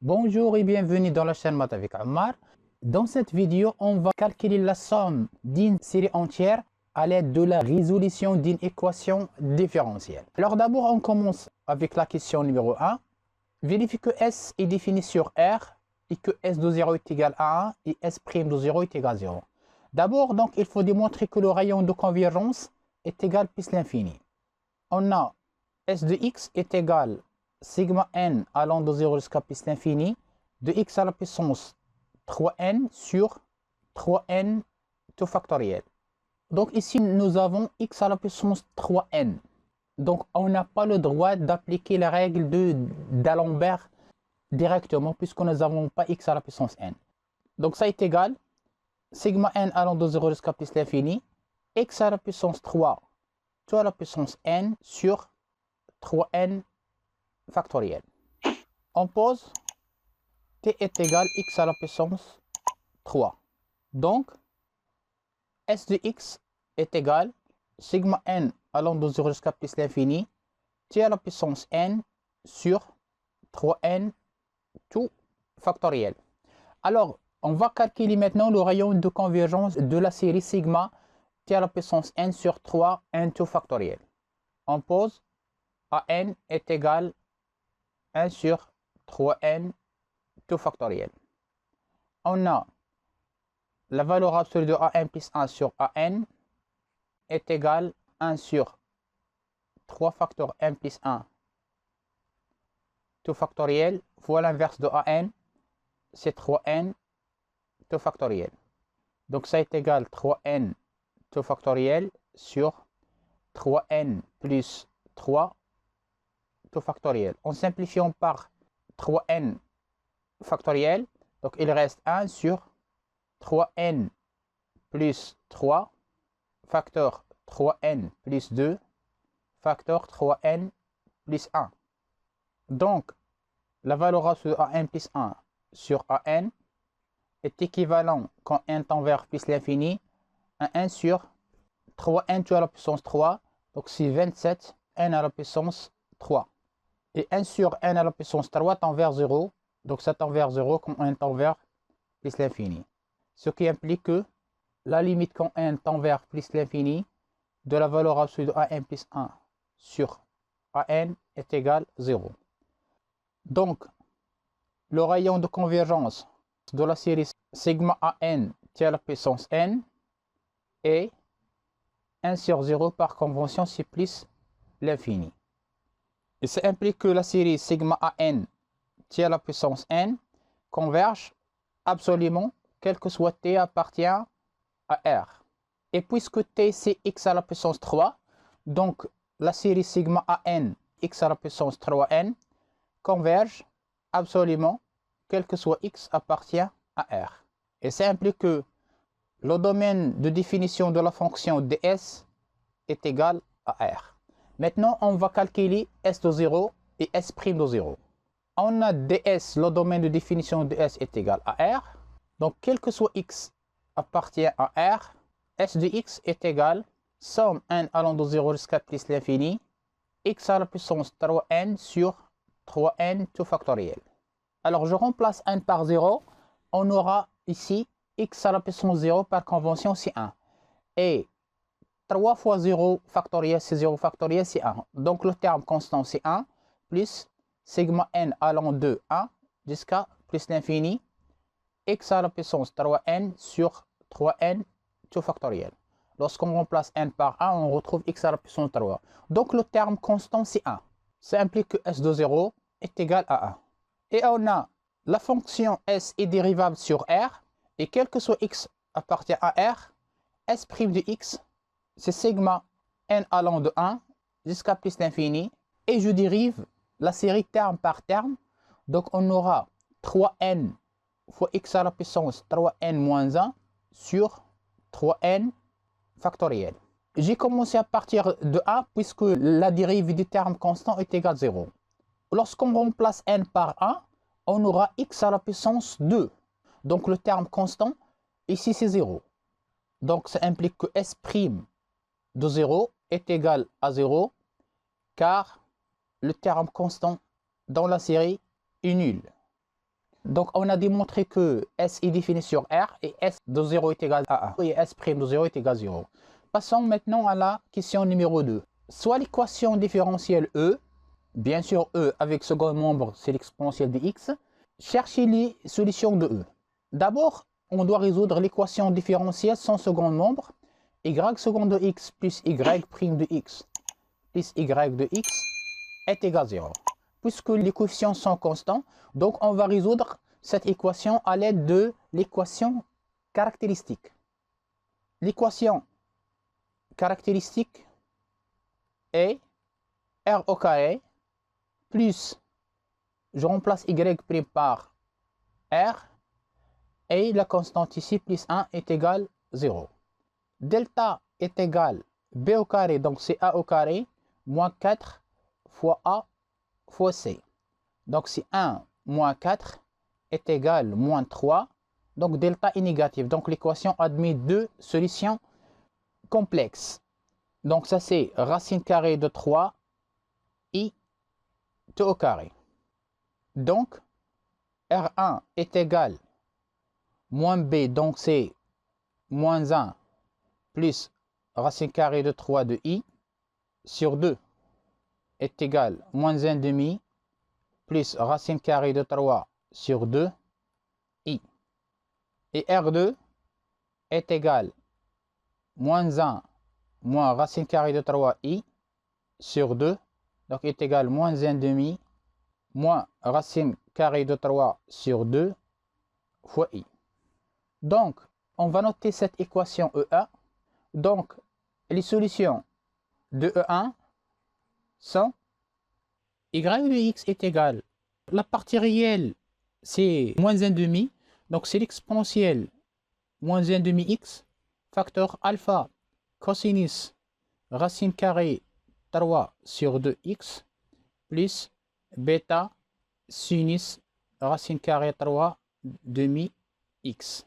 Bonjour et bienvenue dans la chaîne Math avec Ammar. Dans cette vidéo, on va calculer la somme d'une série entière à l'aide de la résolution d'une équation différentielle. Alors d'abord, on commence avec la question numéro 1. Vérifie que S est défini sur R et que S de 0 est égal à 1 et S' de 0 est égal à 0. D'abord, donc, il faut démontrer que le rayon de convergence est égal plus l'infini. On a S de x est égal sigma n allant de 0 jusqu'à plus l'infini de x à la puissance 3n sur 3n tout factoriel. Donc ici, nous avons x à la puissance 3n. Donc on n'a pas le droit d'appliquer la règle d'Alembert directement puisque nous n'avons pas x à la puissance n. Donc ça est égal sigma n allant de 0 jusqu'à plus l'infini x à la puissance 3 tout à la puissance n sur 3n factoriel. On pose t est égal x à la puissance 3. Donc, s de x est égal sigma n allant de 0 jusqu'à plus l'infini t à la puissance n sur 3n tout factoriel. Alors, on va calculer maintenant le rayon de convergence de la série sigma t à la puissance n sur 3n tout factoriel. On pose an est égal 1 sur 3n tout factoriel. On a la valeur absolue de an plus 1 sur an est égal 1 sur 3 facteurs n plus 1 tout factoriel fois l'inverse de an, c'est 3n tout factoriel. Donc ça est égal 3n tout factoriel sur 3n plus 3 tout factoriel. En simplifiant par 3n factoriel, donc il reste 1 sur 3n plus 3 facteur 3n plus 2 facteur 3n plus 1. Donc la valeur absolue de an plus 1 sur an est équivalent quand n tend vers plus l'infini à 1 sur 3n tout à la puissance 3, donc c'est 27 n à la puissance 3. Et 1 sur n à la puissance 3 tend vers 0, donc ça tend vers 0 quand n tend vers plus l'infini. Ce qui implique que la limite quand n tend vers plus l'infini de la valeur absolue de an plus 1 sur an est égale 0. Donc, le rayon de convergence de la série sigma an t à la puissance n est 1 sur 0 par convention, c'est plus l'infini. Et ça implique que la série sigma an t à la puissance n converge absolument, quel que soit t appartient à R. Et puisque t c'est x à la puissance 3, donc la série sigma an x à la puissance 3n converge absolument, quel que soit x appartient à R. Et ça implique que le domaine de définition de la fonction ds est égal à R. Maintenant, on va calculer s de 0 et s' de 0. On a ds, le domaine de définition de s est égal à R. Donc, quel que soit x appartient à R, s de x est égal somme n allant de 0 jusqu'à plus l'infini, x à la puissance 3n sur 3n tout factoriel. Alors, je remplace n par 0. On aura ici x à la puissance 0 par convention, c'est 1. Et 3 fois 0 factoriel, c'est 0 factoriel, c'est 1. Donc, le terme constant, c'est 1, plus sigma n allant de 1 jusqu'à plus l'infini, x à la puissance 3n sur 3n tout factoriel. Lorsqu'on remplace n par 1, on retrouve x à la puissance 3. Donc, le terme constant, c'est 1. Ça implique que s de 0 est égal à 1. Et on a la fonction s est dérivable sur R, et quel que soit x appartient à R, s' de x, c'est sigma n allant de 1 jusqu'à plus l'infini, et je dérive la série terme par terme, donc on aura 3n fois x à la puissance 3n moins 1 sur 3n factoriel. J'ai commencé à partir de 1 puisque la dérive du terme constant est égale à 0. Lorsqu'on remplace n par 1, on aura x à la puissance 2. Donc le terme constant, ici c'est 0. Donc ça implique que s' de 0 est égal à 0, car le terme constant dans la série est nul. Donc, on a démontré que S est défini sur R et S de 0 est égal à 1 et S' de 0 est égal à 0. Passons maintenant à la question numéro 2. Soit l'équation différentielle E, bien sûr E avec second membre, c'est l'exponentielle de X. Cherchez les solutions de E. D'abord, on doit résoudre l'équation différentielle sans second membre. Y second de X plus Y prime de X plus Y de X est égal à 0. Puisque les coefficients sont constants, donc on va résoudre cette équation à l'aide de l'équation caractéristique. L'équation caractéristique est R au carré plus, je remplace Y' par R, et la constante ici, plus 1, est égale 0. Delta est égal B au carré, donc c'est A au carré, moins 4 fois A fois C. Donc si 1 moins 4 est égal moins 3, donc delta est négatif. Donc l'équation admet deux solutions complexes. Donc ça c'est racine carrée de 3 i t au carré. Donc R1 est égal moins B, donc c'est moins 1 plus racine carrée de 3 de i sur 2 est égal moins 1 demi plus racine carrée de 3 sur 2 i. Et R2 est égal moins 1 moins racine carrée de 3 i sur 2, donc est égal moins 1 demi moins racine carrée de 3 sur 2 fois i. Donc, on va noter cette équation E1. Donc, les solutions de E1 sont y de x est égal. La partie réelle, c'est moins 1 demi. Donc, c'est l'exponentielle moins 1 demi x facteur alpha cosinus racine carrée 3 sur 2x plus bêta sinus racine carrée 3 demi x.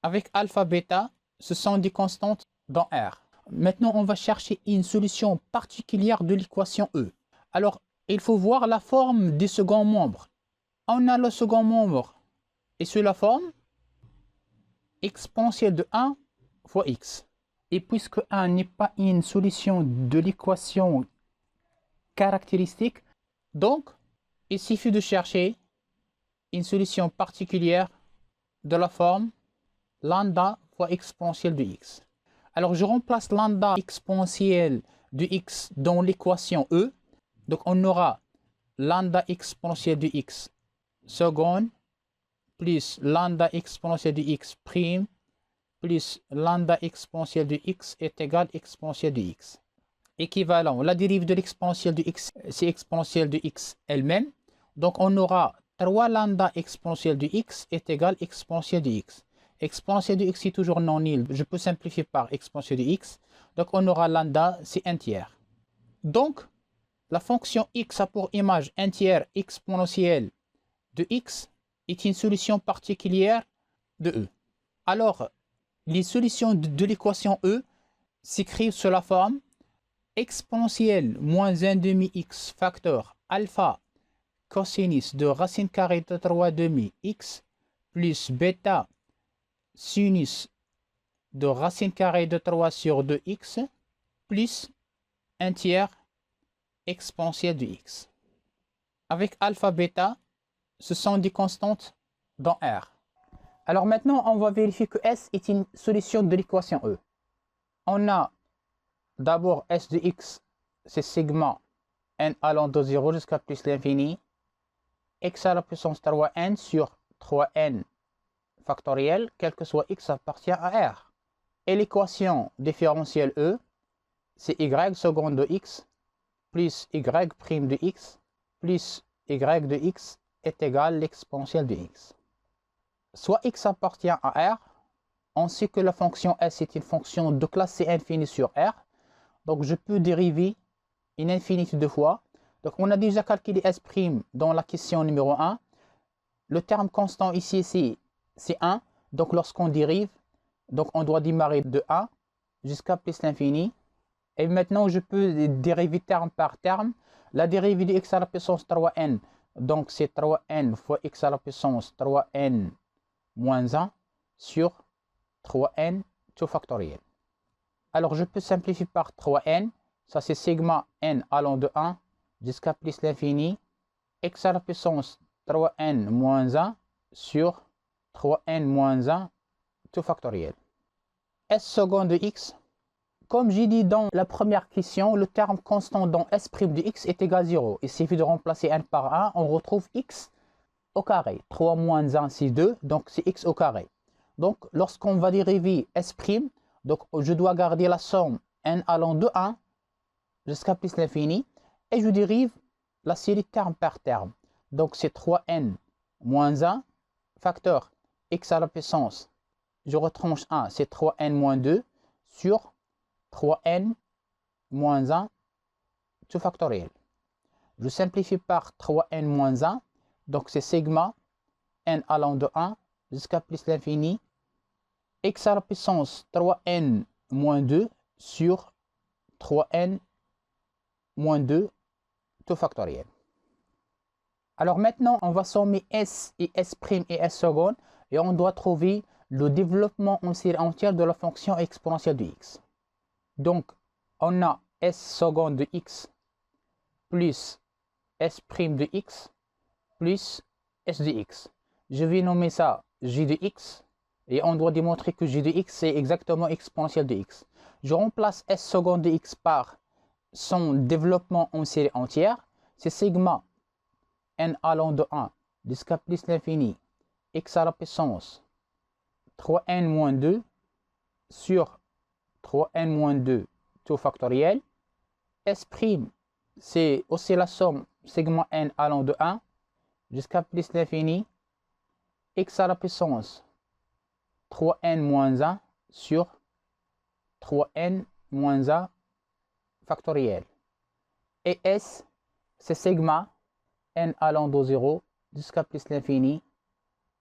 Avec alpha bêta, ce sont des constantes dans R. Maintenant, on va chercher une solution particulière de l'équation E. Alors, il faut voir la forme des seconds membres. On a le second membre et sous la forme exponentielle de 1 fois x. Et puisque 1 n'est pas une solution de l'équation caractéristique, donc il suffit de chercher une solution particulière de la forme lambda fois exponentielle de x. Alors je remplace lambda exponentielle de x dans l'équation E. Donc on aura lambda exponentielle de x seconde plus lambda exponentielle de x prime plus lambda exponentielle de x est égal exponentielle de x. Équivalent, la dérive de l'exponentielle de x, c'est exponentielle de x elle-même. Donc on aura 3 lambda exponentielle de x est égal exponentielle de x. Exponentielle de x est toujours non nul. Je peux simplifier par exponentielle de x. Donc on aura lambda, c'est un tiers. Donc la fonction x a pour image un tiers exponentielle de x est une solution particulière de E. Alors, les solutions de l'équation E s'écrivent sous la forme exponentielle moins 1 demi x facteur alpha cosinus de racine carrée de 3 demi x plus bêta sinus de racine carrée de 3 sur 2x plus un tiers exponentielle de x. Avec alpha bêta, ce sont des constantes dans R. Alors maintenant, on va vérifier que S est une solution de l'équation E. On a d'abord S de x, c'est sigma n allant de 0 jusqu'à plus l'infini, x à la puissance 3n sur 3n factoriel, quel que soit x appartient à R. Et l'équation différentielle E, c'est y seconde de x plus y prime de x plus y de x est égal l'exponentielle de x. Soit x appartient à R, on sait que la fonction S est une fonction de classe C infinie sur R, donc je peux dériver une infinité de fois. Donc on a déjà calculé S' dans la question numéro 1. Le terme constant ici, c'est 1, donc lorsqu'on dérive, donc on doit démarrer de 1 jusqu'à plus l'infini. Et maintenant je peux dériver terme par terme. La dérivée de x à la puissance 3n Donc, c'est 3n fois x à la puissance 3n moins 1 sur 3n tout factoriel. Alors, je peux simplifier par 3n. Ça, c'est sigma n allant de 1 jusqu'à plus l'infini. X à la puissance 3n moins 1 sur 3n moins 1 tout factoriel. S second de x. Comme j'ai dit dans la première question, le terme constant dans S' de x est égal à 0. Il suffit de remplacer 1 par 1, on retrouve x au carré. 3 moins 1, c'est 2, donc c'est x au carré. Donc, lorsqu'on va dériver S', donc je dois garder la somme n allant de 1 jusqu'à plus l'infini, et je dérive la série terme par terme. Donc, c'est 3n moins 1, facteur x à la puissance, je retranche 1, c'est 3n moins 2, sur 3n moins 1 tout factoriel. Je simplifie par 3n moins 1, donc c'est sigma n allant de 1 jusqu'à plus l'infini, x à la puissance 3n moins 2 sur 3n moins 2 tout factoriel. Alors maintenant, on va sommer S et S' et S seconde, et on doit trouver le développement en série entière de la fonction exponentielle de x. Donc, on a S seconde de x plus S' de x plus S de x. Je vais nommer ça J de x, et on doit démontrer que J de x, c'est exactement exponentielle de x. Je remplace S seconde de x par son développement en série entière, c'est sigma n allant de 1 jusqu'à plus l'infini, x à la puissance 3n moins 2 sur 3n moins 2 tout factoriel. S', c'est aussi la somme sigma n allant de 1 jusqu'à plus l'infini, x à la puissance 3n moins 1 sur 3n moins 1 factoriel. Et S, c'est sigma n allant de 0 jusqu'à plus l'infini,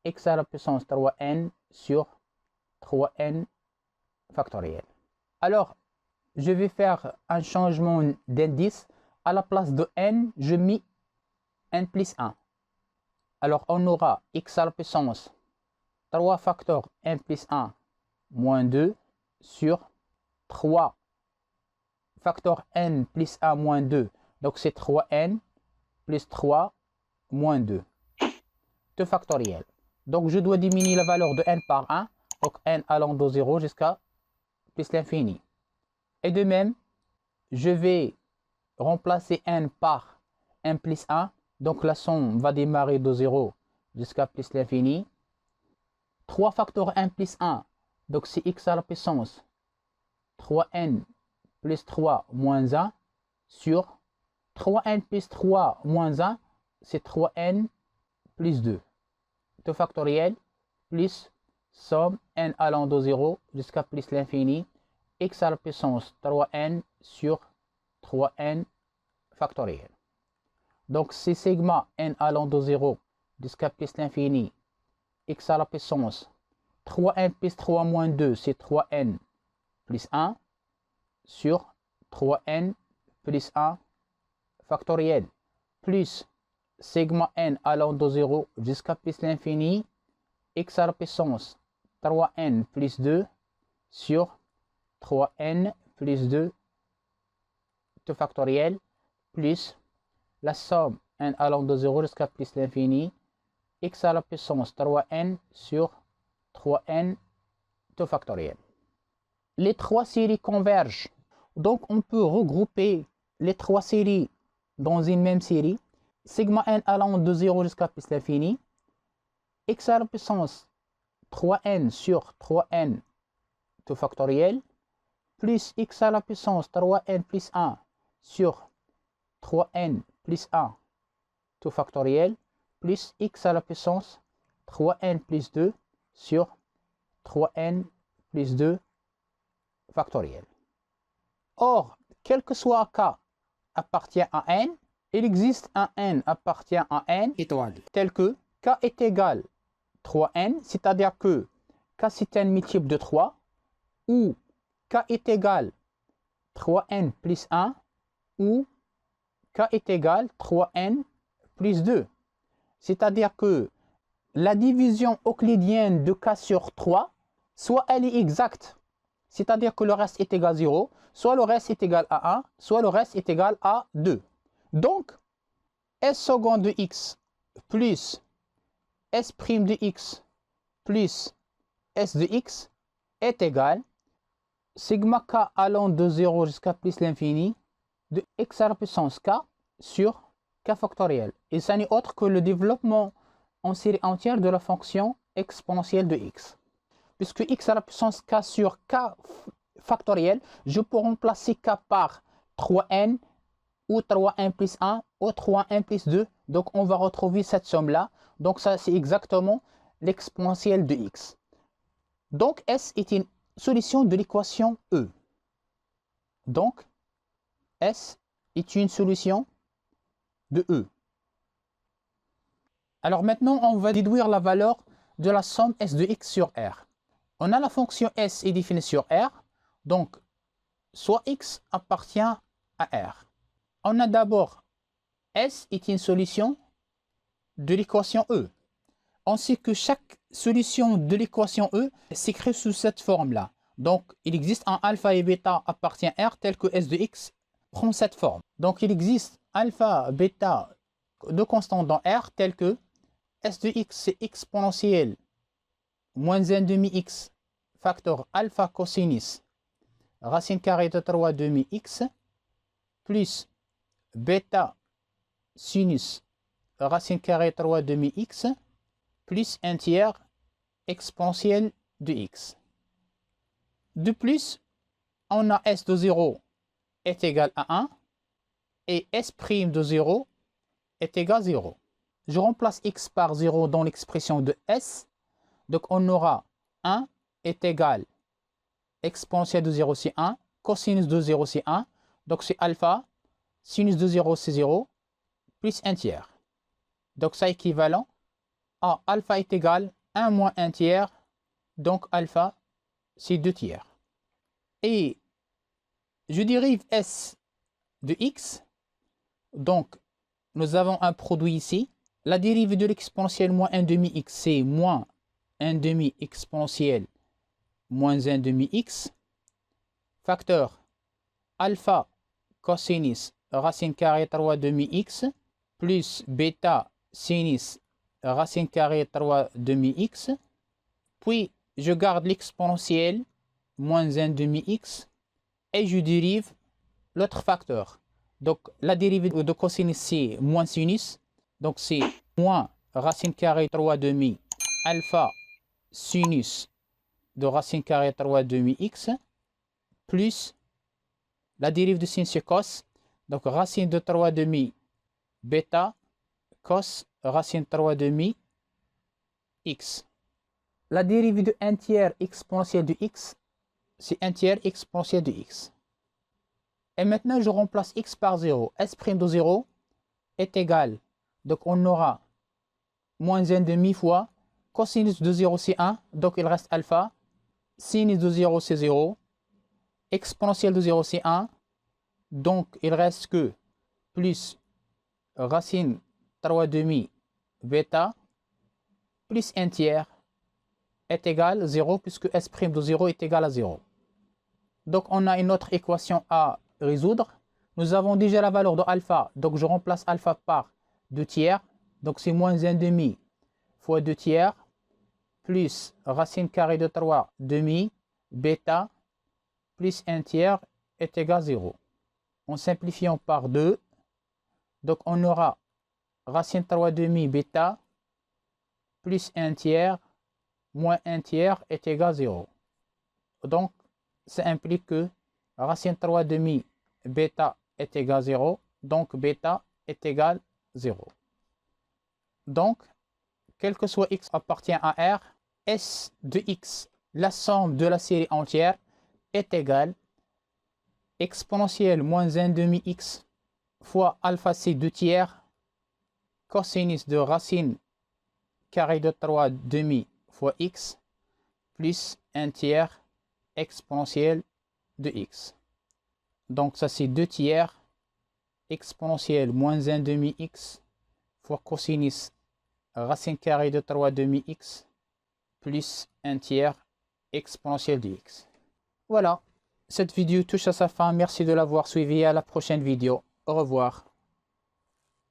x à la puissance 3n sur 3n factoriel. Alors, je vais faire un changement d'indice. À la place de n, je mets n plus 1. Alors, on aura x à la puissance 3 facteur n plus 1 moins 2 sur 3 facteur n plus 1 moins 2. Donc, c'est 3n plus 3 moins 2. Tout factoriel. Donc, je dois diminuer la valeur de n par 1. Donc, n allant de 0 jusqu'à plus l'infini. Et de même, je vais remplacer n par n plus 1. Donc, la somme va démarrer de 0 jusqu'à plus l'infini. 3 facteur n plus 1. Donc, c'est x à la puissance 3n plus 3 moins 1 sur 3n plus 3 moins 1, c'est 3n plus 2. Tout factoriel plus somme n allant de 0 jusqu'à plus l'infini, x à la puissance 3n sur 3n factoriel. Donc, c'est sigma n allant de 0 jusqu'à plus l'infini, x à la puissance 3n plus 3 moins 2, c'est 3n plus 1 sur 3n plus 1 factoriel, plus sigma n allant de 0 jusqu'à plus l'infini, x à la puissance 3n plus 2 sur 3n plus 2 tout factoriel, plus la somme n allant de 0 jusqu'à plus l'infini, x à la puissance 3n sur 3n tout factoriel. Les trois séries convergent. Donc, on peut regrouper les trois séries dans une même série. Sigma n allant de 0 jusqu'à plus l'infini, x à la puissance 3n sur 3n tout factoriel, plus x à la puissance 3n plus 1 sur 3n plus 1 tout factoriel, plus x à la puissance 3n plus 2 sur 3n plus 2 factoriel. Or, quel que soit k appartient à n, il existe un n appartient à n étoile. tel que k est égal 3n, c'est-à-dire que k c'est un multiple de 3, ou k est égal 3n plus 1, ou k est égal 3n plus 2. C'est-à-dire que la division euclidienne de k sur 3, soit elle est exacte, c'est-à-dire que le reste est égal à 0, soit le reste est égal à 1, soit le reste est égal à 2. Donc, s second de x plus s' de x plus s de x est égal sigma k allant de 0 jusqu'à plus l'infini de x à la puissance k sur k factoriel. Et ça n'est autre que le développement en série entière de la fonction exponentielle de x. Puisque x à la puissance k sur k factoriel, je peux remplacer k par 3n ou 3n plus 1 ou 3n plus 2. Donc on va retrouver cette somme-là. Donc ça c'est exactement l'exponentielle de x. Donc S est une solution de l'équation E. Donc S est une solution de E. Alors maintenant on va déduire la valeur de la somme S de x sur R. On a la fonction S est définie sur R. Donc soit x appartient à R. On a d'abord S est une solution de l'équation E. On sait que chaque solution de l'équation E s'écrit sous cette forme-là. Donc, il existe un alpha et bêta appartient à R tel que S de x prend cette forme. Donc, il existe alpha, bêta de constantes dans R tel que S de x c'est exponentielle moins 1 demi x facteur alpha cosinus racine carrée de 3 demi x plus bêta sinus racine carrée de 3 demi x plus 1 tiers exponentielle de x. De plus, on a S de 0 est égal à 1 et S' de 0 est égal à 0. Je remplace x par 0 dans l'expression de S. Donc on aura 1 est égal exponentielle de 0 c'est 1, cosinus de 0 c'est 1, donc c'est alpha, sinus de 0 c'est 0, plus 1 tiers. Donc ça équivalent à alpha est égal 1 moins 1 tiers, donc alpha c'est 2 tiers. Et je dérive S de x, donc nous avons un produit ici. La dérivée de l'exponentielle moins 1 demi x c'est moins 1 demi exponentielle moins 1 demi x, facteur alpha cosinus racine carrée 3 demi x plus bêta sinus racine carrée 3 demi x, puis je garde l'exponentielle moins 1 demi x et je dérive l'autre facteur. Donc la dérivée de cosinus c'est moins sinus, donc c'est moins racine carrée 3 demi alpha sinus de racine carrée 3 demi x plus la dérivée de sinus c'est cos, donc racine de 3 demi bêta cos racine 3 demi x. La dérivée de 1 tiers exponentielle de x, c'est 1 tiers exponentielle de x. Et maintenant, je remplace x par 0. S' de 0 est égal. Donc, on aura moins 1 demi fois cosinus de 0, c'est 1. Donc, il reste alpha. Sinus de 0, c'est 0. Exponentielle de 0, c'est 1. Donc, il reste que plus racine 3 demi bêta plus 1 tiers est égal à 0 puisque S' de 0 est égal à 0. Donc, on a une autre équation à résoudre. Nous avons déjà la valeur de alpha. Donc, je remplace alpha par 2 tiers. Donc, c'est moins 1 demi fois 2 tiers plus racine carrée de 3 demi bêta plus 1 tiers est égal à 0. En simplifiant par 2, donc on aura racine 3 demi bêta plus 1 tiers moins 1 tiers est égal à 0. Donc, ça implique que racine 3 demi bêta est égal à 0. Donc, bêta est égal à 0. Donc, quel que soit x appartient à R, S de x, la somme de la série entière, est égale exponentielle moins 1 demi x fois alpha c 2 tiers cosinus de racine carré de 3 demi fois x plus 1 tiers exponentielle de x. Donc ça c'est 2 tiers exponentielle moins 1 demi x fois cosinus racine carrée de 3 demi x plus 1 tiers exponentielle de x. Voilà, cette vidéo touche à sa fin. Merci de l'avoir suivi. À la prochaine vidéo. Au revoir.